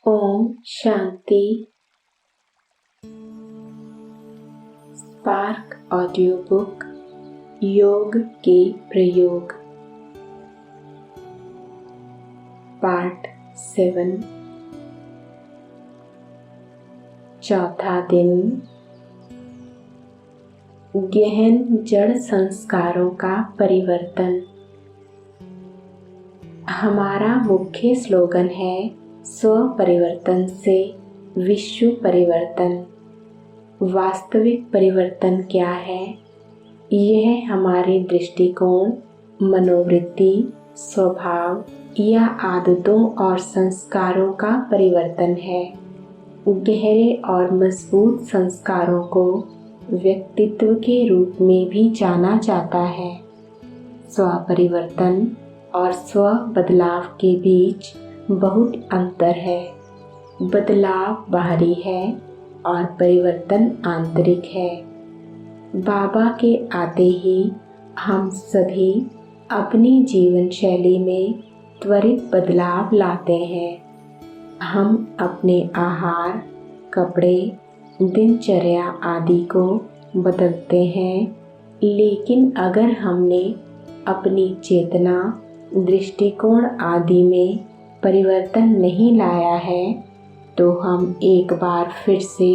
Om Shanti. Spark audio book योग के प्रयोग पार्ट 7। चौथा दिन। गहन जड़ संस्कारों का परिवर्तन। हमारा मुख्य स्लोगन है स्व परिवर्तन से विश्व परिवर्तन। वास्तविक परिवर्तन क्या है? यह हमारे दृष्टिकोण, मनोवृत्ति, स्वभाव या आदतों और संस्कारों का परिवर्तन है। गहरे और मजबूत संस्कारों को व्यक्तित्व के रूप में भी जाना जाता है। स्व परिवर्तन और स्व बदलाव के बीच बहुत अंतर है। बदलाव बाहरी है और परिवर्तन आंतरिक है। बाबा के आते ही हम सभी अपनी जीवन शैली में त्वरित बदलाव लाते हैं। हम अपने आहार, कपड़े, दिनचर्या आदि को बदलते हैं, लेकिन अगर हमने अपनी चेतना, दृष्टिकोण आदि में परिवर्तन नहीं लाया है तो हम एक बार फिर से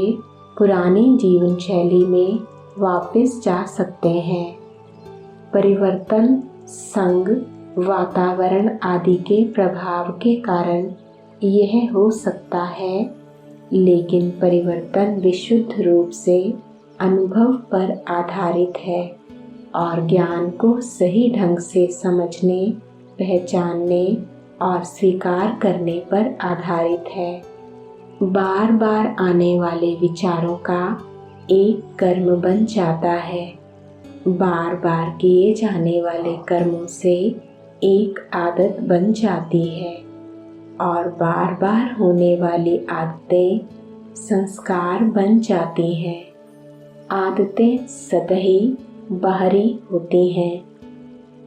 पुरानी जीवन शैली में वापस जा सकते हैं। परिवर्तन संग, वातावरण आदि के प्रभाव के कारण यह हो सकता है, लेकिन परिवर्तन विशुद्ध रूप से अनुभव पर आधारित है और ज्ञान को सही ढंग से समझने, पहचानने और स्वीकार करने पर आधारित है। बार बार आने वाले विचारों का एक कर्म बन जाता है। बार बार किए जाने वाले कर्मों से एक आदत बन जाती है और बार बार होने वाली आदतें संस्कार बन जाती हैं। आदतें सतही, बाहरी होती हैं।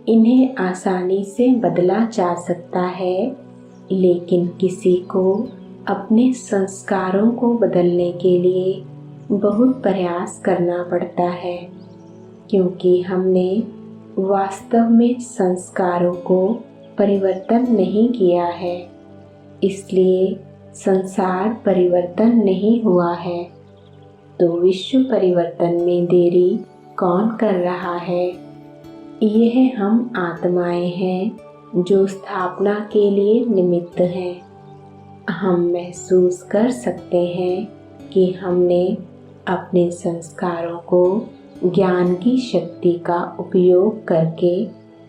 इन्हें आसानी से बदला जा सकता है, लेकिन किसी को अपने संस्कारों को बदलने के लिए बहुत प्रयास करना पड़ता है, क्योंकि हमने वास्तव में संस्कारों को परिवर्तन नहीं किया है। इसलिए संसार परिवर्तन नहीं हुआ है। तो विश्व परिवर्तन में देरी कौन कर रहा है? यह हम आत्माएं हैं जो स्थापना के लिए निमित्त हैं। हम महसूस कर सकते हैं कि हमने अपने संस्कारों को ज्ञान की शक्ति का उपयोग करके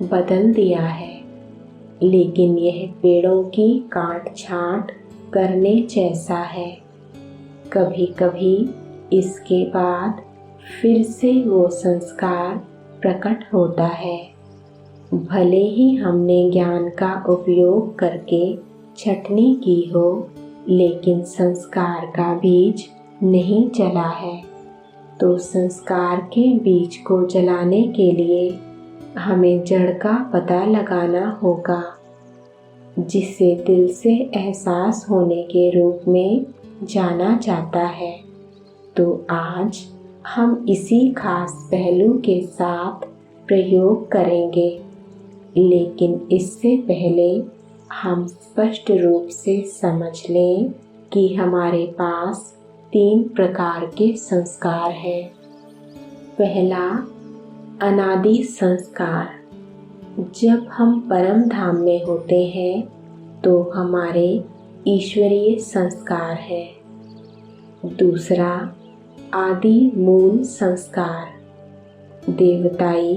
बदल दिया है, लेकिन यह पेड़ों की काट छांट करने जैसा है। कभी कभी इसके बाद फिर से वो संस्कार प्रकट होता है। भले ही हमने ज्ञान का उपयोग करके छटनी की हो, लेकिन संस्कार का बीज नहीं जला है। तो संस्कार के बीज को जलाने के लिए हमें जड़ का पता लगाना होगा, जिसे दिल से एहसास होने के रूप में जाना जाता है। तो आज हम इसी खास पहलू के साथ प्रयोग करेंगे, लेकिन इससे पहले हम स्पष्ट रूप से समझ लें कि हमारे पास 3 प्रकार के संस्कार हैं। पहला, अनादि संस्कार। जब हम परम धाम में होते हैं तो हमारे ईश्वरीय संस्कार है। दूसरा, आदि मूल संस्कार, देवताई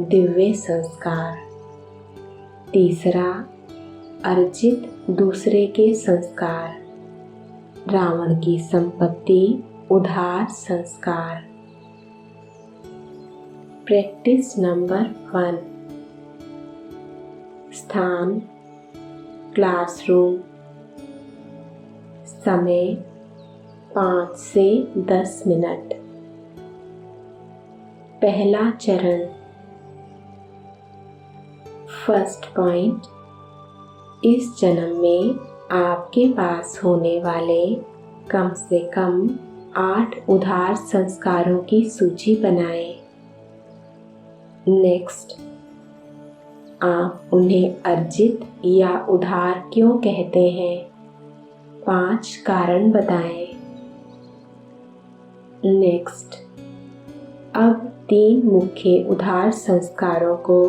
दिव्य संस्कार। तीसरा, अर्जित दूसरे के संस्कार, रावण की संपत्ति उधार संस्कार। Practice number 1। स्थान, क्लासरूम। समय 5 से 10 मिनट। पहला चरण। फर्स्ट पॉइंट, इस जन्म में आपके पास होने वाले कम से कम 8 उधार संस्कारों की सूची बनाएं। नेक्स्ट, आप उन्हें अर्जित या उधार क्यों कहते हैं? 5 कारण बताएं। नेक्स्ट, अब 3 मुख्य उधार संस्कारों को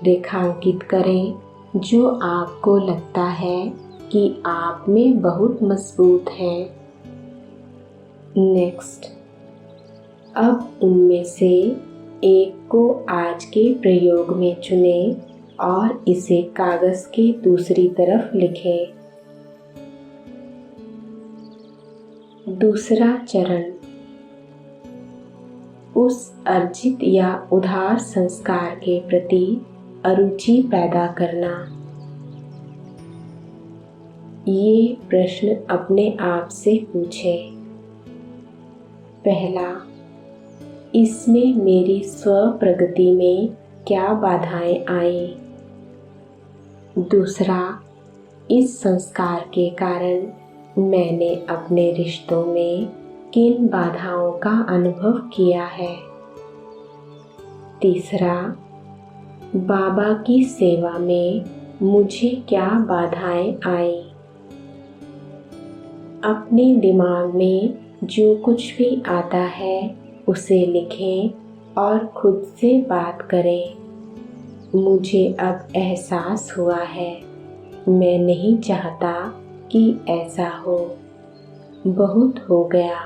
रेखांकित करें जो आपको लगता है कि आप में बहुत मजबूत है। नेक्स्ट, अब उनमें से एक को आज के प्रयोग में चुनें और इसे कागज के दूसरी तरफ लिखें। दूसरा चरण, उस अर्जित या उधार संस्कार के प्रति अरुचि पैदा करना। ये प्रश्न अपने आप से पूछें। पहला, इसमें मेरी स्व प्रगति में क्या बाधाएं आई? दूसरा, इस संस्कार के कारण मैंने अपने रिश्तों में किन बाधाओं का अनुभव किया है? तीसरा, बाबा की सेवा में मुझे क्या बाधाएं आई? अपने दिमाग में जो कुछ भी आता है उसे लिखें और खुद से बात करें। मुझे अब एहसास हुआ है, मैं नहीं चाहता कि ऐसा हो। बहुत हो गया,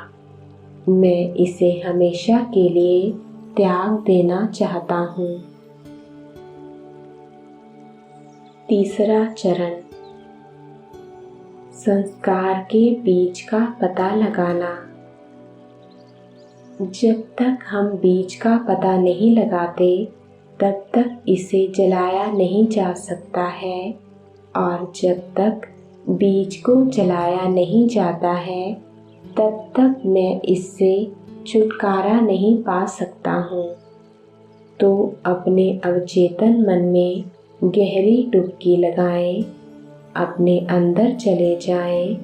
मैं इसे हमेशा के लिए त्याग देना चाहता हूँ। तीसरा चरण, संस्कार के बीज का पता लगाना। जब तक हम बीज का पता नहीं लगाते तब तक इसे जलाया नहीं जा सकता है, और जब तक बीज को जलाया नहीं जाता है तब तक मैं इससे छुटकारा नहीं पा सकता हूँ। तो अपने अवचेतन मन में गहरी डुबकी लगाएं, अपने अंदर चले जाएं।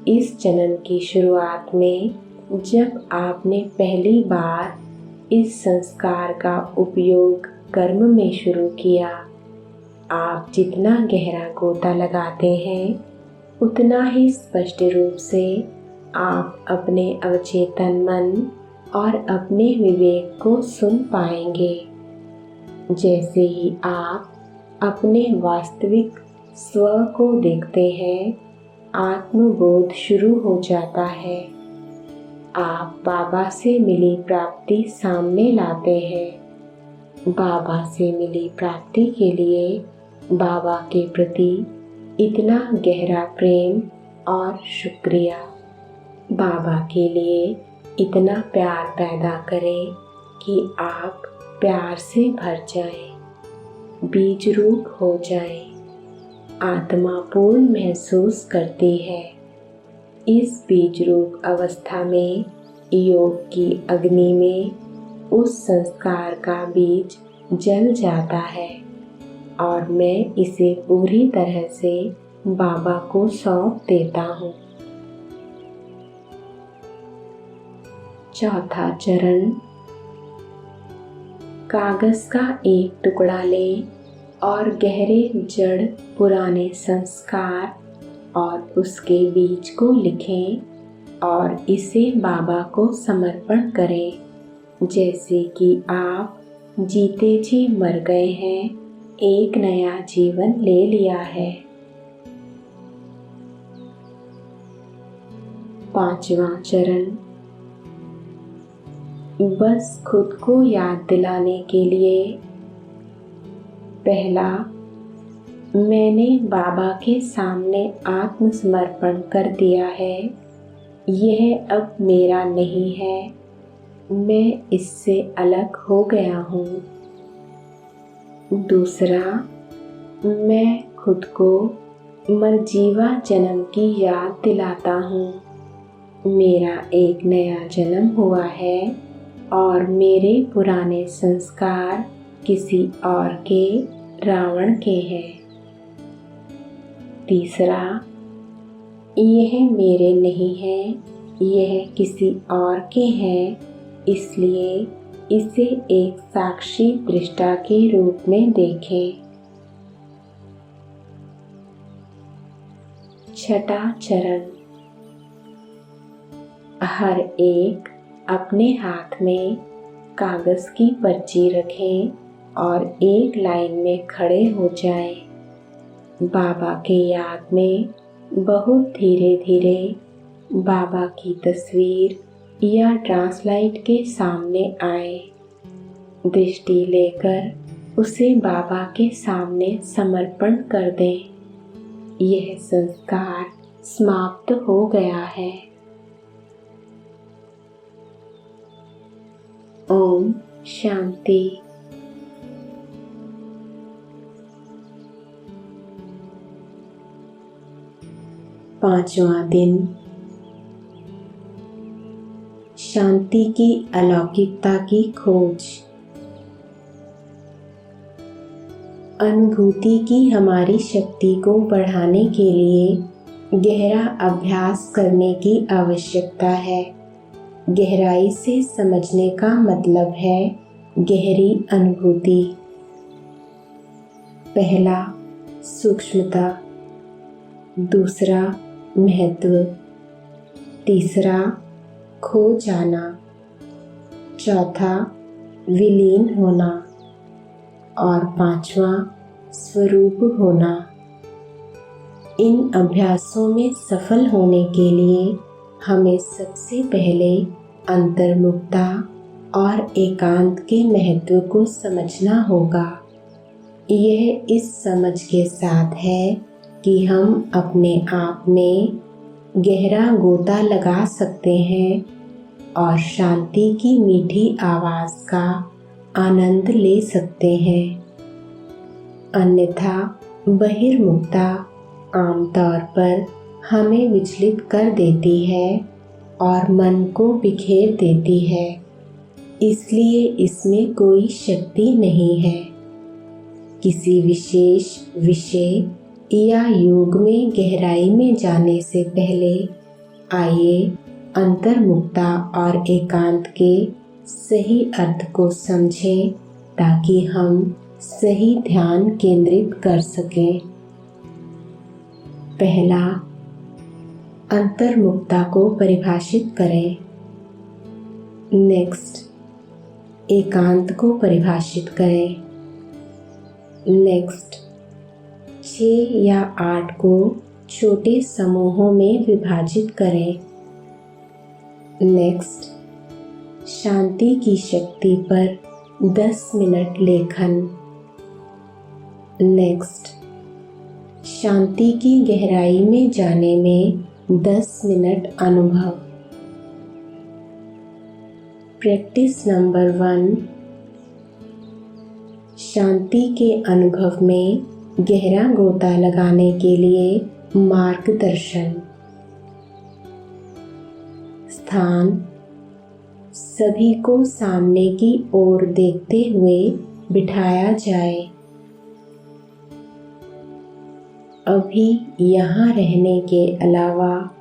इस चरण की शुरुआत में जब आपने पहली बार इस संस्कार का उपयोग कर्म में शुरू किया, आप जितना गहरा गोता लगाते हैं उतना ही स्पष्ट रूप से आप अपने अवचेतन मन और अपने विवेक को सुन पाएंगे। जैसे ही आप अपने वास्तविक स्व को देखते हैं, आत्मबोध शुरू हो जाता है। आप बाबा से मिली प्राप्ति सामने लाते हैं। बाबा से मिली प्राप्ति के लिए बाबा के प्रति इतना गहरा प्रेम और शुक्रिया। बाबा के लिए इतना प्यार पैदा करें कि आप प्यार से भर जाएं, बीज रूप हो जाएं। आत्मा पूर्ण महसूस करती है। इस बीज रूप अवस्था में योग की अग्नि में उस संस्कार का बीज जल जाता है और मैं इसे पूरी तरह से बाबा को सौंप देता हूँ। चौथा चरण, कागज का एक टुकड़ा लें और गहरे जड़ पुराने संस्कार और उसके बीज को लिखें और इसे बाबा को समर्पण करें, जैसे कि आप जीते जी मर गए हैं, एक नया जीवन ले लिया है। पांचवा चरण, बस खुद को याद दिलाने के लिए। पहला, मैंने बाबा के सामने आत्मसमर्पण कर दिया है। यह अब मेरा नहीं है, मैं इससे अलग हो गया हूँ। दूसरा, मैं खुद को मरजीवा जन्म की याद दिलाता हूँ। मेरा एक नया जन्म हुआ है और मेरे पुराने संस्कार किसी और के, रावण के हैं। तीसरा, यह मेरे नहीं है, यह किसी और के हैं, इसलिए इसे एक साक्षी दृष्टा के रूप में देखें। छठा चरण, हर एक अपने हाथ में कागज की पर्ची रखें और एक लाइन में खड़े हो जाएं। बाबा के याद में बहुत धीरे धीरे बाबा की तस्वीर या ट्रांसलाइट के सामने आए। दृष्टि लेकर उसे बाबा के सामने समर्पण कर दें। यह संस्कार समाप्त हो गया है। ओम शांति। पांचवा दिन, शांति की अलौकिकता की खोज। अनुभूति की हमारी शक्ति को बढ़ाने के लिए गहरा अभ्यास करने की आवश्यकता है। गहराई से समझने का मतलब है गहरी अनुभूति। पहला, सूक्ष्मता। दूसरा, महत्व। तीसरा, खो जाना। चौथा, विलीन होना। और पांचवा, स्वरूप होना। इन अभ्यासों में सफल होने के लिए हमें सबसे पहले अंतर्मुखता और एकांत के महत्व को समझना होगा। यह इस समझ के साथ है कि हम अपने आप में गहरा गोता लगा सकते हैं और शांति की मीठी आवाज़ का आनंद ले सकते हैं। अन्यथा बहिर्मुखता आमतौर पर हमें विचलित कर देती है और मन को बिखेर देती है, इसलिए इसमें कोई शक्ति नहीं है। किसी विशेष विषय या योग में गहराई में जाने से पहले आइए अंतर्मुखता और एकांत के सही अर्थ को समझें ताकि हम सही ध्यान केंद्रित कर सकें। पहला, अंतर्मुखता को परिभाषित करें। नेक्स्ट, एकांत को परिभाषित करें। नेक्स्ट, 6 या 8 को छोटे समूहों में विभाजित करें। नेक्स्ट, शांति की शक्ति पर 10 मिनट लेखन। नेक्स्ट, शांति की गहराई में जाने में 10 मिनट अनुभव। प्रैक्टिस नंबर 1, शांति के अनुभव में गहरा गोता लगाने के लिए मार्गदर्शन। स्थान, सभी को सामने की ओर देखते हुए बिठाया जाए। अभी यहाँ रहने के अलावा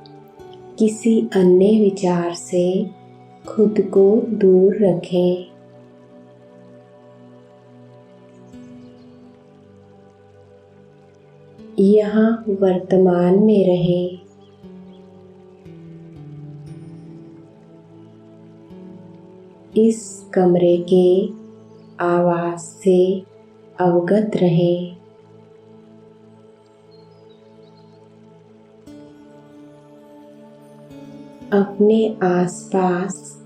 किसी अन्य विचार से खुद को दूर रखें। यहाँ वर्तमान में रहें। इस कमरे के आवाज़ से अवगत रहें। अपने आसपास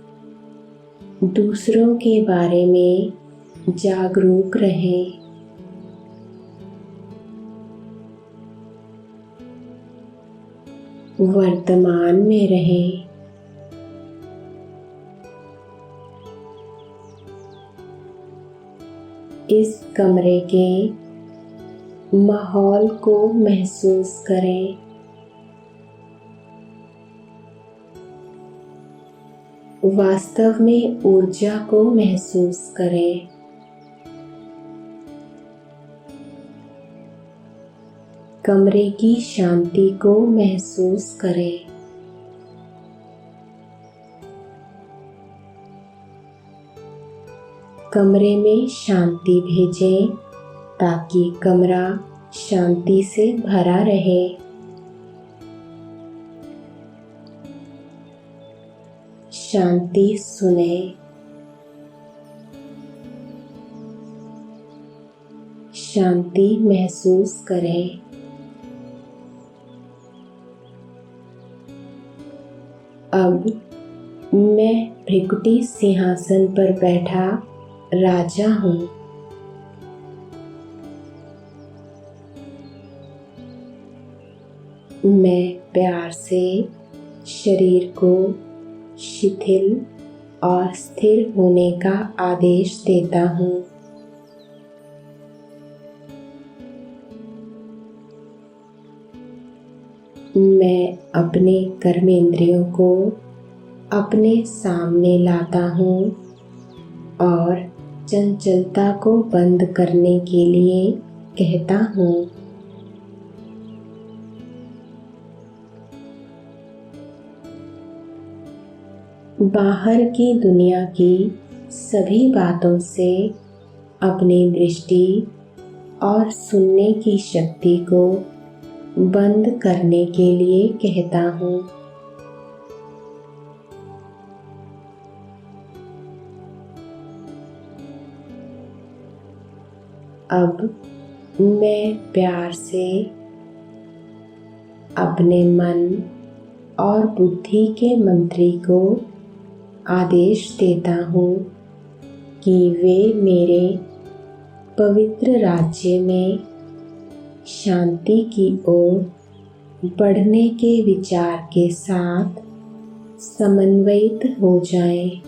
दूसरों के बारे में जागरूक रहें। वर्तमान में रहें। इस कमरे के माहौल को महसूस करें। वास्तव में ऊर्जा को महसूस करें। कमरे की शांति को महसूस करें। कमरे में शांति भेजें ताकि कमरा शांति से भरा रहे। शांति सुने, शांति महसूस करें। अब मैं भृकुटी सिंहासन पर बैठा राजा हूँ। मैं प्यार से शरीर को शिथिल और स्थिर होने का आदेश देता हूँ। मैं अपने कर्मेंद्रियों को अपने सामने लाता हूँ और चंचलता को बंद करने के लिए कहता हूँ। बाहर की दुनिया की सभी बातों से अपनी दृष्टि और सुनने की शक्ति को बंद करने के लिए कहता हूँ। अब मैं प्यार से अपने मन और बुद्धि के मंत्री को आदेश देता हूँ कि वे मेरे पवित्र राज्य में शांति की ओर बढ़ने के विचार के साथ समन्वित हो जाएं।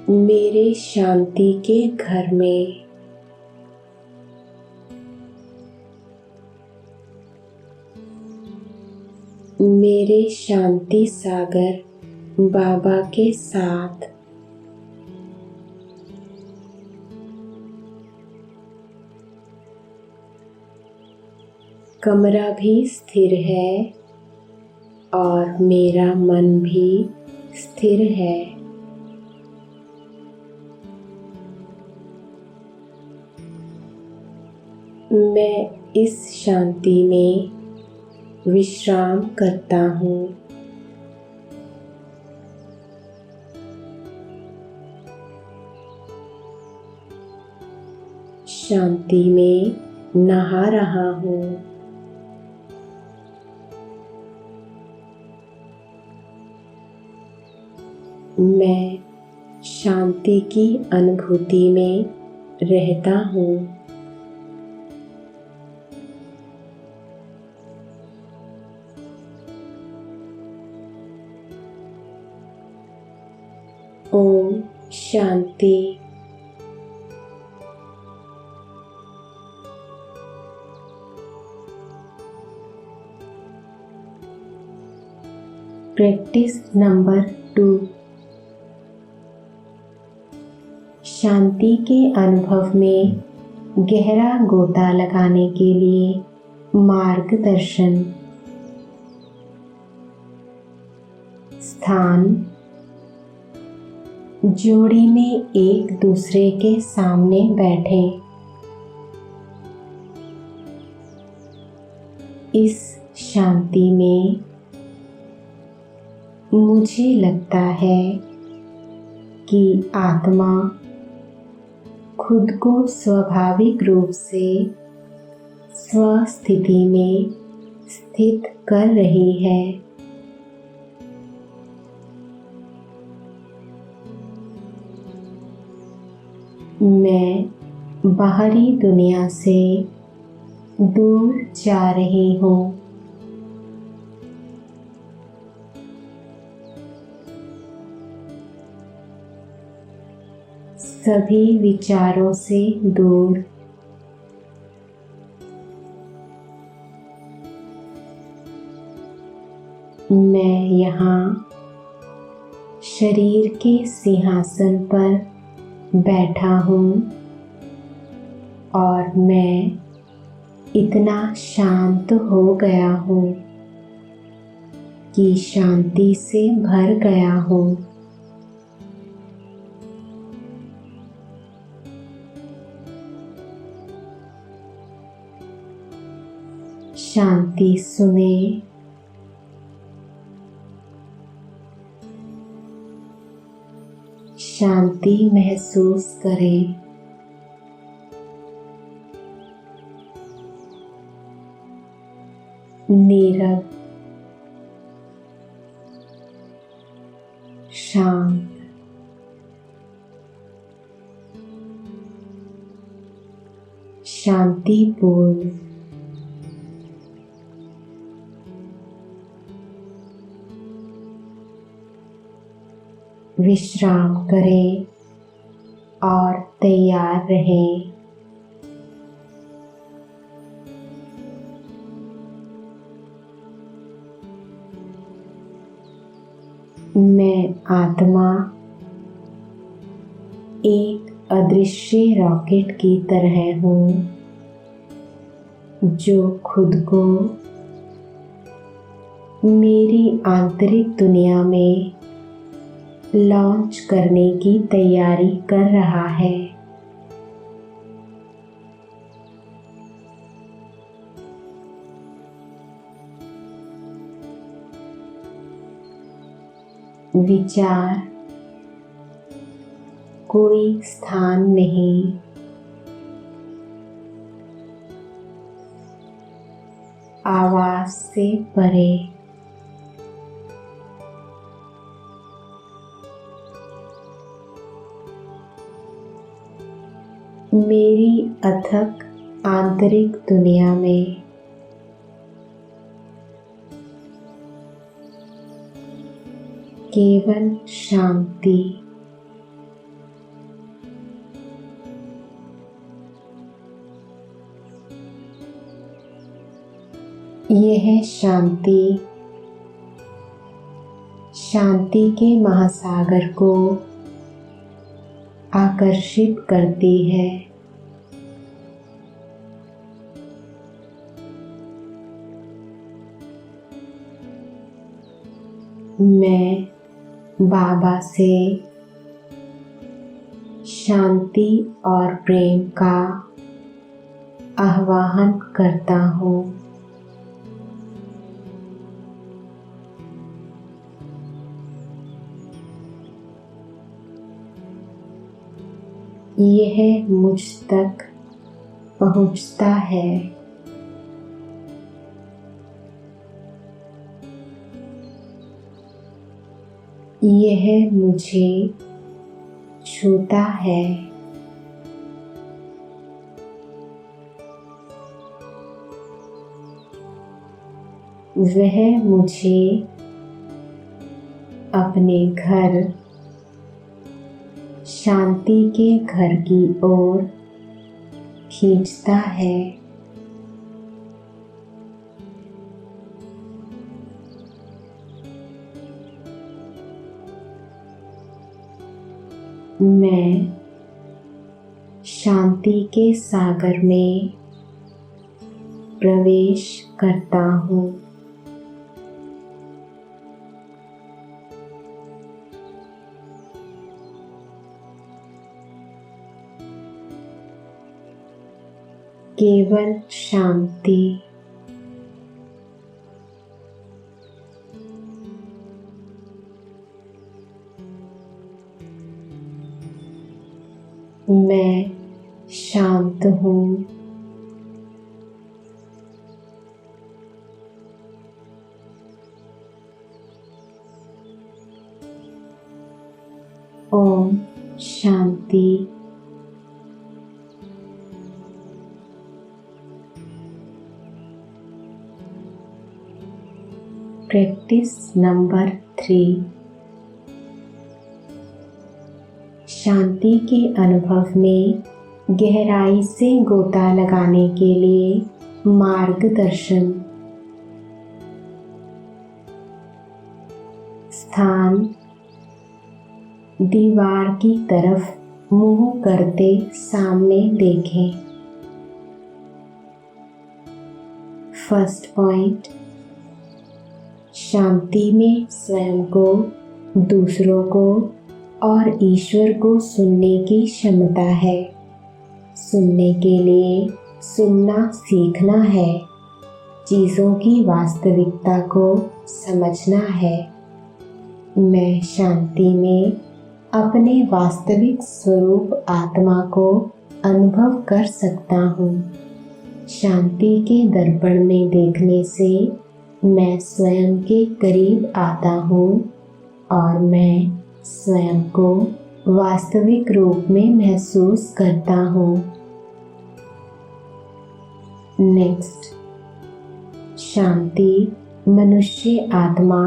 मेरे शांति के घर में मेरे शांति सागर बाबा के साथ कमरा भी स्थिर है और मेरा मन भी स्थिर है। मैं इस शांति में विश्राम करता हूँ। शांति में नहा रहा हूँ। मैं शांति की अनुभूति में रहता हूँ। ओम शांति। Practice number 2। शांति के अनुभव में गहरा गोता लगाने के लिए मार्गदर्शन। स्थान: जोड़ी में एक दूसरे के सामने बैठें। इस शांति में मुझे लगता है कि आत्मा खुद को स्वाभाविक रूप से स्वस्थिति में स्थित कर रही है। मैं बाहरी दुनिया से दूर जा रही हूँ। सभी विचारों से दूर। मैं यहाँ शरीर के सिंहासन पर बैठा हूँ और मैं इतना शांत हो गया हूँ कि शांति से भर गया हूँ। शांति सुने, शांति महसूस करें। नीरव, शांत, शांतिपूर्ण, विश्राम करें और तैयार रहें। मैं आत्मा एक अदृश्य रॉकेट की तरह हूँ जो खुद को मेरी आंतरिक दुनिया में लॉन्च करने की तैयारी कर रहा है। विचार कोई स्थान नहीं, आवाज से परे। मेरी अथक आंतरिक दुनिया में केवल शांति, यह शांति शांति के महासागर को आकर्षित करती है। मैं बाबा से शांति और प्रेम का आह्वान करता हूँ। यह मुझ तक पहुँचता है। यह मुझे छूता है। वह मुझे अपने घर, शांति के घर की ओर खींचता है। मैं शांति के सागर में प्रवेश करता हूँ। केवल शांति, मैं शांत हूँ। ओम शांति। Practice number 3। शांति के अनुभव में गहराई से गोता लगाने के लिए मार्गदर्शन। स्थान दीवार की तरफ मुंह करते सामने देखें। फर्स्ट पॉइंट, शांति में स्वयं को, दूसरों को और ईश्वर को सुनने की क्षमता है। सुनने के लिए सुनना सीखना है, चीज़ों की वास्तविकता को समझना है। मैं शांति में अपने वास्तविक स्वरूप आत्मा को अनुभव कर सकता हूँ। शांति के दर्पण में देखने से मैं स्वयं के करीब आता हूँ और मैं स्वयं को वास्तविक रूप में महसूस करता हूँ। नेक्स्ट, शांति मनुष्य आत्मा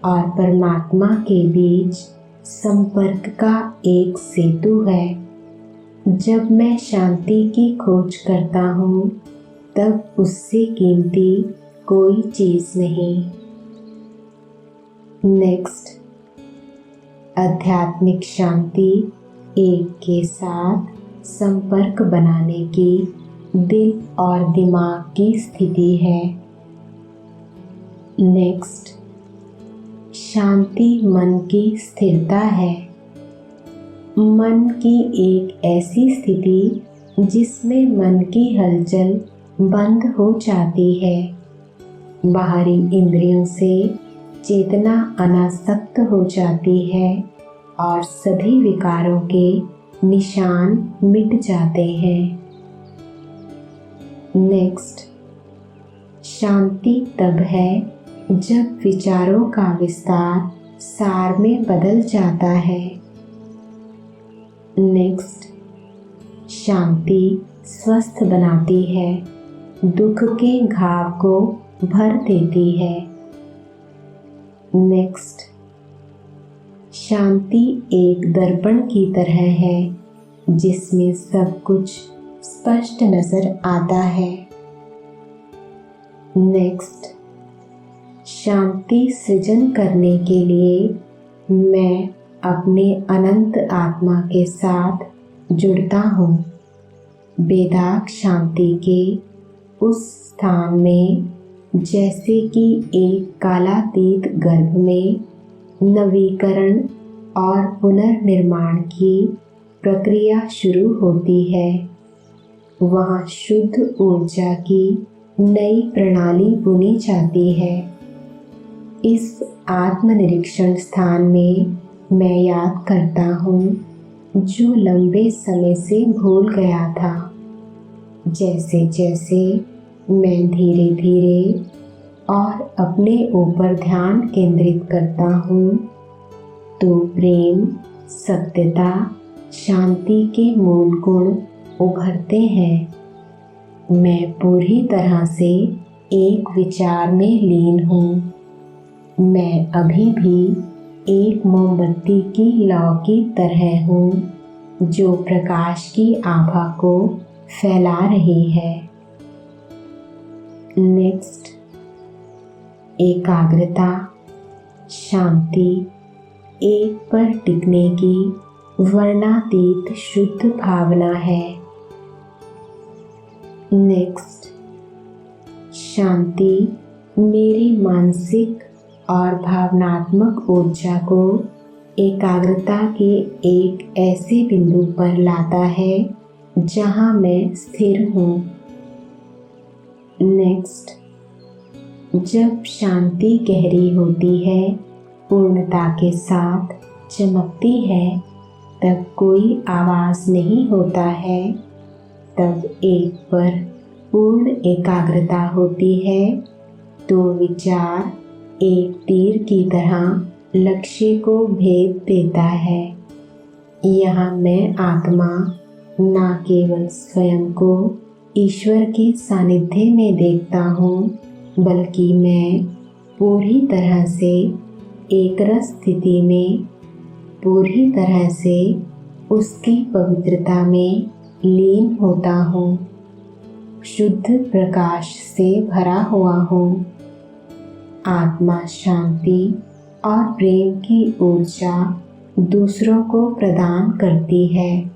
और परमात्मा के बीच संपर्क का एक सेतु है। जब मैं शांति की खोज करता हूँ तब उससे कीमती कोई चीज़ नहीं। नेक्स्ट, आध्यात्मिक शांति एक के साथ संपर्क बनाने की दिल और दिमाग की स्थिति है। नेक्स्ट, शांति मन की स्थिरता है। मन की एक ऐसी स्थिति जिसमें मन की हलचल बंद हो जाती है। बाहरी इंद्रियों से चेतना अनासक्त हो जाती है और सभी विकारों के निशान मिट जाते हैं। नेक्स्ट, शांति तब है जब विचारों का विस्तार सार में बदल जाता है। नेक्स्ट, शांति स्वस्थ बनाती है, दुख के घाव को भर देती है। नेक्स्ट, शांति एक दर्पण की तरह है जिसमें सब कुछ स्पष्ट नजर आता है। नेक्स्ट, शांति सृजन करने के लिए मैं अपने अनंत आत्मा के साथ जुड़ता हूँ। बेदाग शांति के उस स्थान में जैसे कि एक कालातीत गर्भ में नवीकरण और पुनर्निर्माण की प्रक्रिया शुरू होती है, वहाँ शुद्ध ऊर्जा की नई प्रणाली बुनी जाती है। इस आत्मनिरीक्षण स्थान में मैं याद करता हूँ जो लंबे समय से भूल गया था। जैसे जैसे मैं धीरे धीरे और अपने ऊपर ध्यान केंद्रित करता हूँ तो प्रेम, सत्यता, शांति के मूल गुण उभरते हैं। मैं पूरी तरह से एक विचार में लीन हूँ। मैं अभी भी एक मोमबत्ती की लौ की तरह हूँ जो प्रकाश की आभा को फैला रही है। नेक्स्ट, एकाग्रता, शांति, एक पर टिकने की वर्णातीत शुद्ध भावना है। नेक्स्ट, शांति मेरी मानसिक और भावनात्मक ऊर्जा को एकाग्रता के एक ऐसे बिंदु पर लाता है जहाँ मैं स्थिर हूँ। नेक्स्ट, जब शांति गहरी होती है, पूर्णता के साथ चमकती है, तब कोई आवाज़ नहीं होता है। तब एक पर पूर्ण एकाग्रता होती है तो विचार एक तीर की तरह लक्ष्य को भेद देता है। यहाँ मैं आत्मा न केवल स्वयं को ईश्वर के सानिध्य में देखता हूँ, बल्कि मैं पूरी तरह से एकरस स्थिति में, पूरी तरह से उसकी पवित्रता में लीन होता हूँ। शुद्ध प्रकाश से भरा हुआ हूँ। आत्मा शांति और प्रेम की ऊर्जा दूसरों को प्रदान करती है,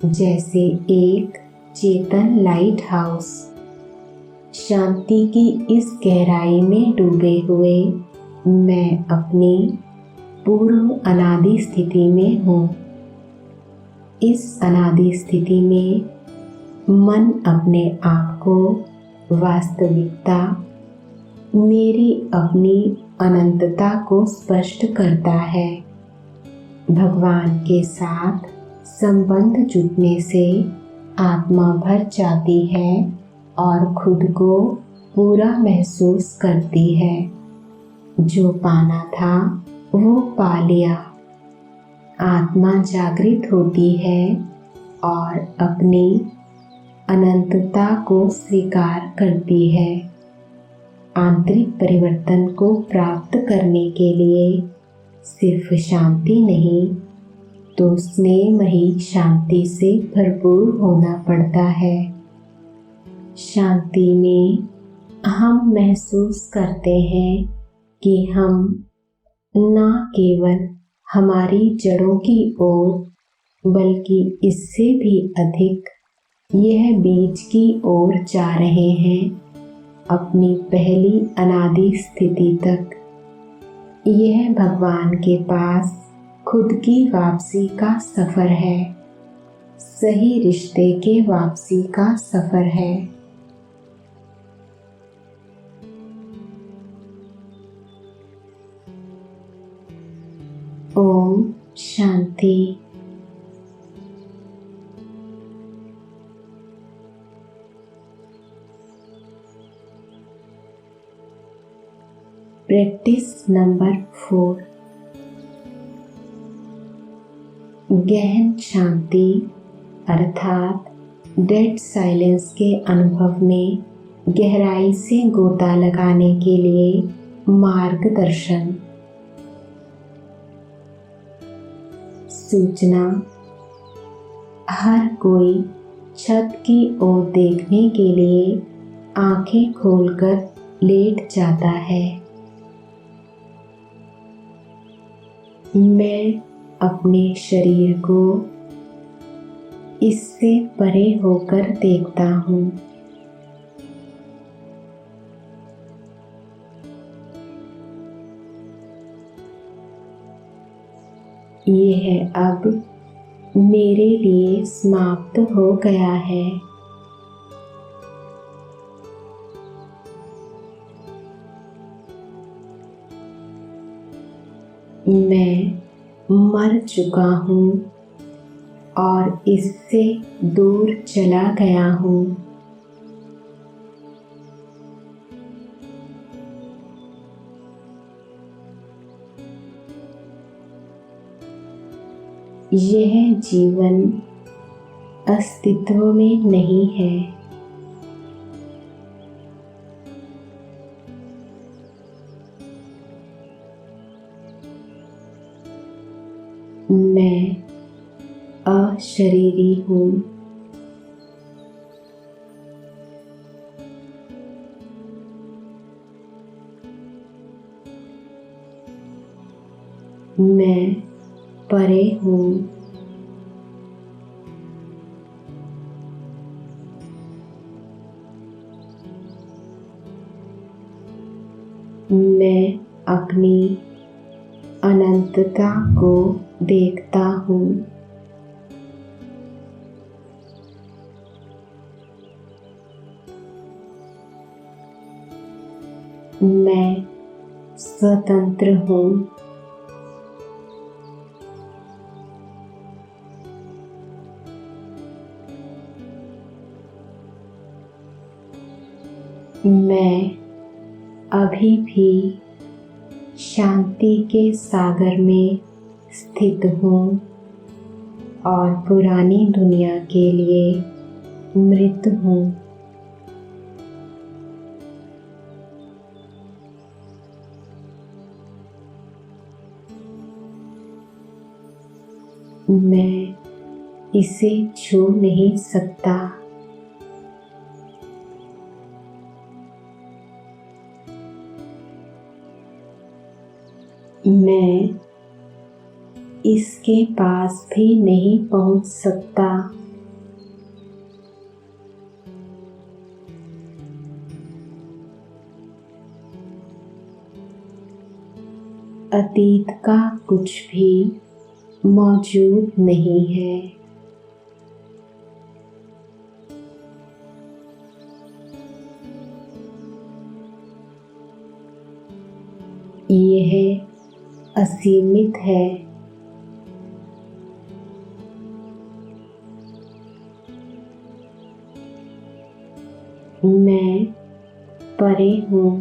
जैसे एक चेतन लाइट हाउस। शांति की इस गहराई में डूबे हुए मैं अपनी पूर्व अनादि स्थिति में हूँ। इस अनादि स्थिति में मन अपने आप को वास्तविकता, मेरी अपनी अनंतता को स्पष्ट करता है। भगवान के साथ संबंध जुटने से आत्मा भर जाती है और खुद को पूरा महसूस करती है। जो पाना था वो पा लिया। आत्मा जागृत होती है और अपनी अनंतता को स्वीकार करती है। आंतरिक परिवर्तन को प्राप्त करने के लिए सिर्फ शांति नहीं तो स्नेहमयी शांति से भरपूर होना पड़ता है। शांति में हम महसूस करते हैं कि हम न केवल हमारी जड़ों की ओर बल्कि इससे भी अधिक यह बीज की ओर जा रहे हैं, अपनी पहली अनादि स्थिति तक। यह भगवान के पास खुद की वापसी का सफर है, सही रिश्ते के वापसी का सफर है। ओम शांति। Practice number 4। गहन शांति अर्थात डेड साइलेंस के अनुभव में गहराई से गोता लगाने के लिए मार्गदर्शन। सूचना: हर कोई छत की ओर देखने के लिए आंखें खोलकर लेट जाता है। मैं अपने शरीर को इससे परे होकर देखता हूँ। यह अब मेरे लिए समाप्त हो गया है। मैं मर चुका हूँ और इससे दूर चला गया हूँ। यह जीवन अस्तित्व में नहीं है। मैं अशरीरी हूँ। मैं परे हूँ। मैं अपनी अनंतता को देखता हूँ। मैं स्वतंत्र हूँ। मैं अभी भी शांति के सागर में स्थित हूँ और पुरानी दुनिया के लिए मृत हूँ। मैं इसे छू नहीं सकता। मैं इसके पास भी नहीं पहुंच सकता। अतीत का कुछ भी मौजूद नहीं है। यह असीमित है। मैं परे हूँ।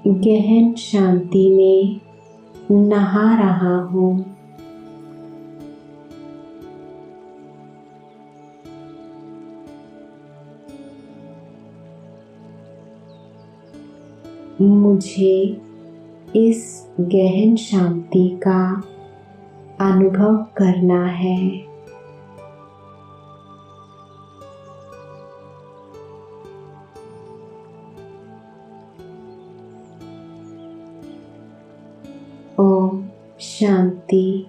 गहन शांति में नहा रहा हूँ। मुझे इस गहन शांति का अनुभव करना है। ओम शांति।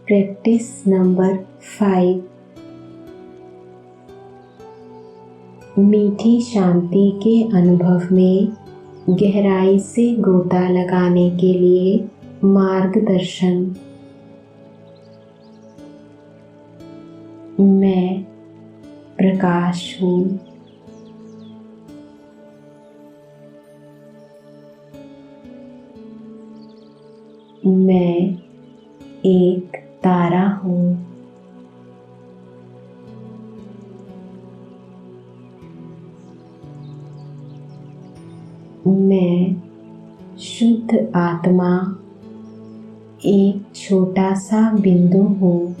Practice number 5। मीठी शांति के अनुभव में गहराई से गोता लगाने के लिए मार्गदर्शन। मैं प्रकाश हूँ। मैं एक तारा हूँ। मैं शुद्ध आत्मा एक छोटा सा बिंदु हूँ।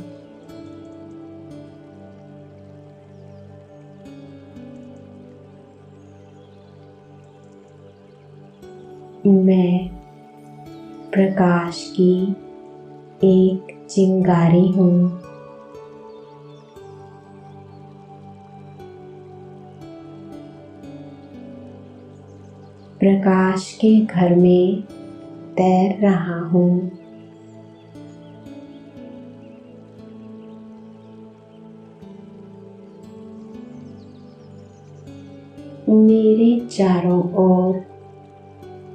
मैं प्रकाश की एक चिंगारी हूँ। प्रकाश के घर में तैर रहा हूँ। मेरे चारों ओर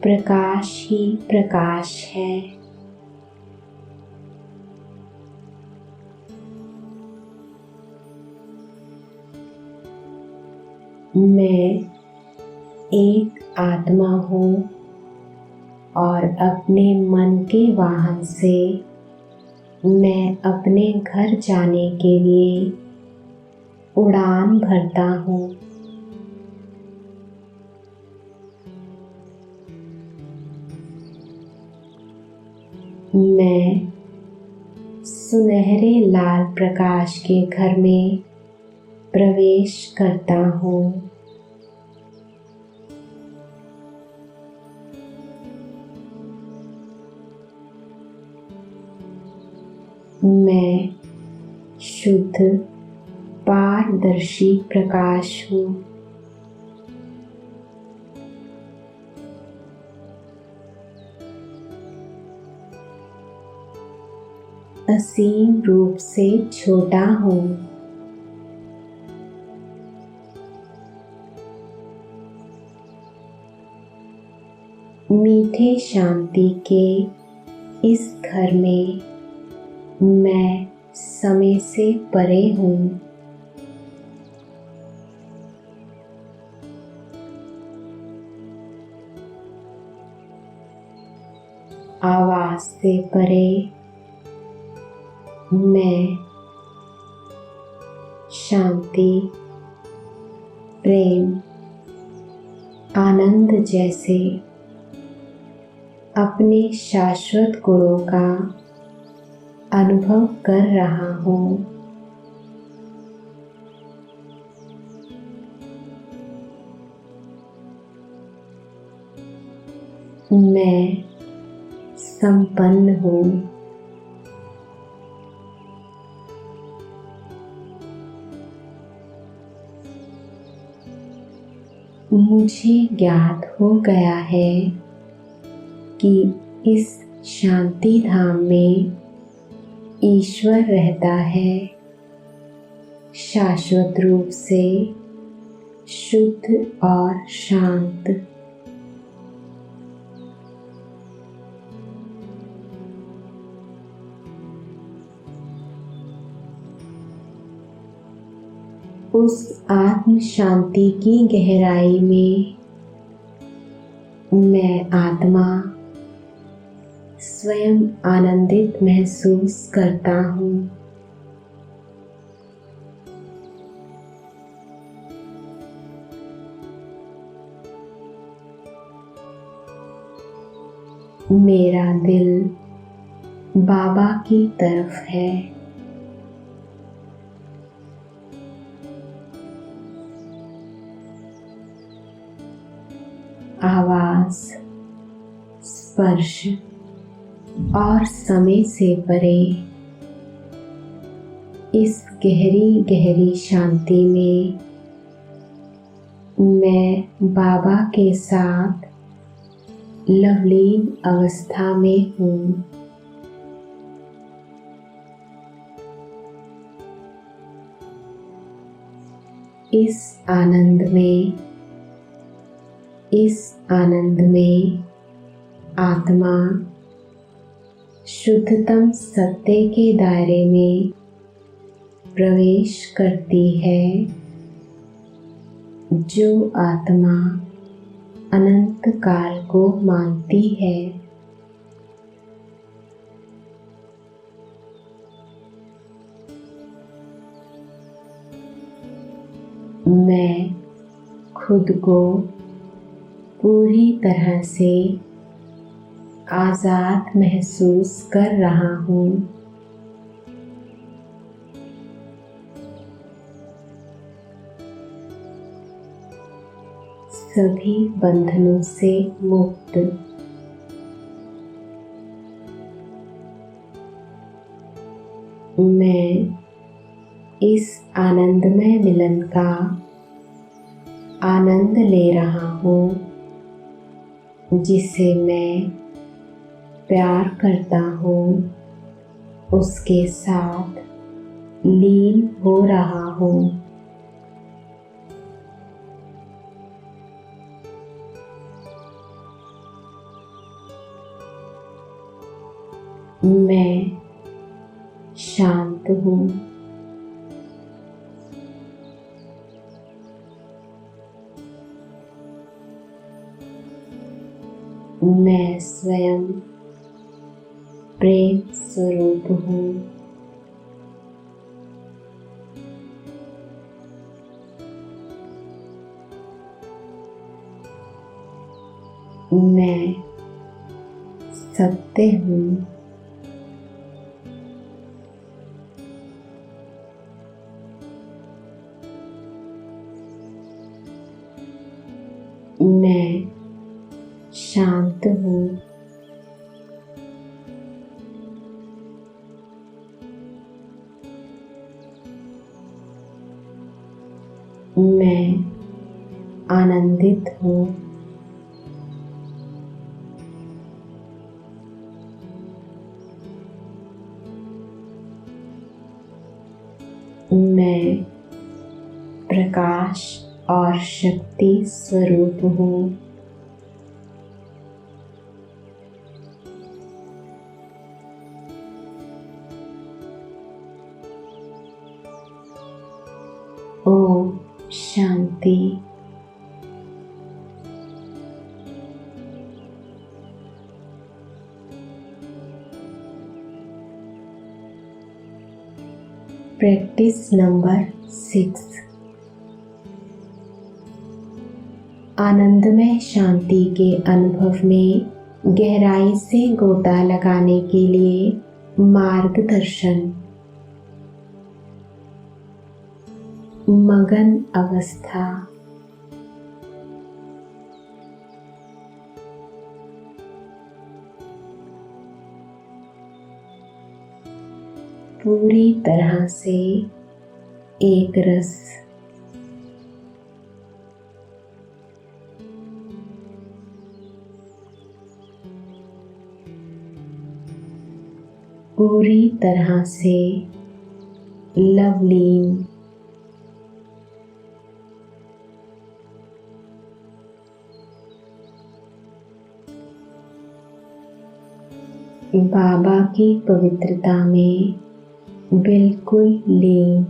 प्रकाश ही प्रकाश है। मैं एक आत्मा हूँ और अपने मन के वाहन से मैं अपने घर जाने के लिए उड़ान भरता हूँ। मैं सुनहरे लाल प्रकाश के घर में प्रवेश करता हूँ। मैं शुद्ध पारदर्शी प्रकाश हूँ। असीम रूप से छोटा हूँ। मीठे शांति के इस घर में मैं समय से परे हूँ। आवाज से परे मैं शांति, प्रेम, आनंद जैसे अपने शाश्वत गुणों का अनुभव कर रहा हूँ। मैं संपन्न हूँ। मुझे ज्ञात हो गया है कि इस शांति धाम में ईश्वर रहता है, शाश्वत रूप से शुद्ध और शांत। उस आत्म शांति की गहराई में मैं आत्मा स्वयं आनंदित महसूस करता हूँ। मेरा दिल बाबा की तरफ है। आवाज, स्पर्श और समय से परे इस गहरी गहरी शांति में मैं बाबा के साथ लवलीन अवस्था में हूँ। इस आनंद में आत्मा शुद्धतम सत्य के दायरे में प्रवेश करती है। जो आत्मा अनंत काल को मानती है। मैं खुद को पूरी तरह से आज़ाद महसूस कर रहा हूँ। सभी बंधनों से मुक्त। मैं इस आनंदमय मिलन का आनंद ले रहा हूँ, जिसे मैं प्यार करता हूँ, उसके साथ लीन हो रहा हूँ। मैं शांत हूँ। मैं स्वयं प्रेम स्वरूप हूँ। मैं सत्य हूँ। मैं शांत हूँ। मैं आनंदित हूँ। मैं प्रकाश और शक्ति स्वरूप हूँ। ओम शांति। Practice number 6। आनंदमय शांति के अनुभव में गहराई से गोता लगाने के लिए मार्गदर्शन। मगन अवस्था। पूरी तरह से एक रस। पूरी तरह से लवलीन। बाबा की पवित्रता में बिल्कुल लीन।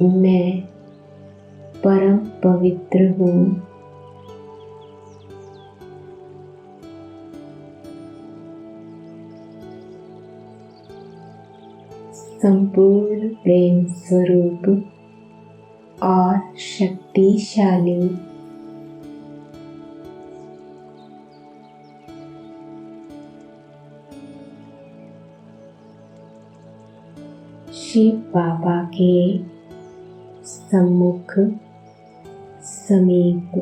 मैं परम पवित्र हूँ। संपूर्ण प्रेम स्वरूप और शक्तिशाली। शिव बाबा के सम्मुख समीप।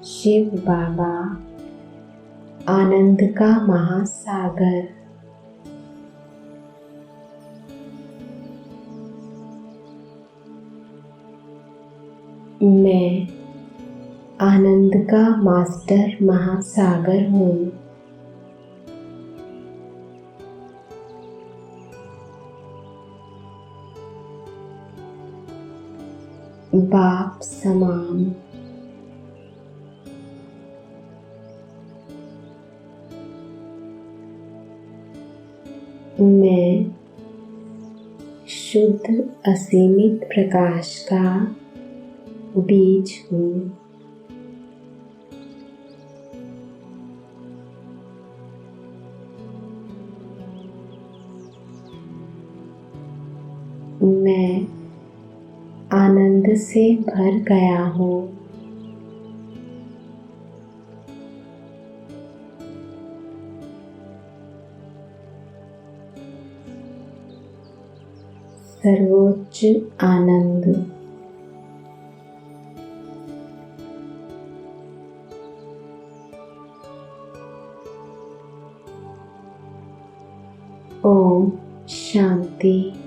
शिव बाबा आनंद का महासागर। मैं आनंद का मास्टर महासागर हूँ। बाप समान। मैं शुद्ध असीमित प्रकाश का बीज हूँ। मैं आनंद से भर गया हूँ। सर्वोच्च आनंद। ओम शांति।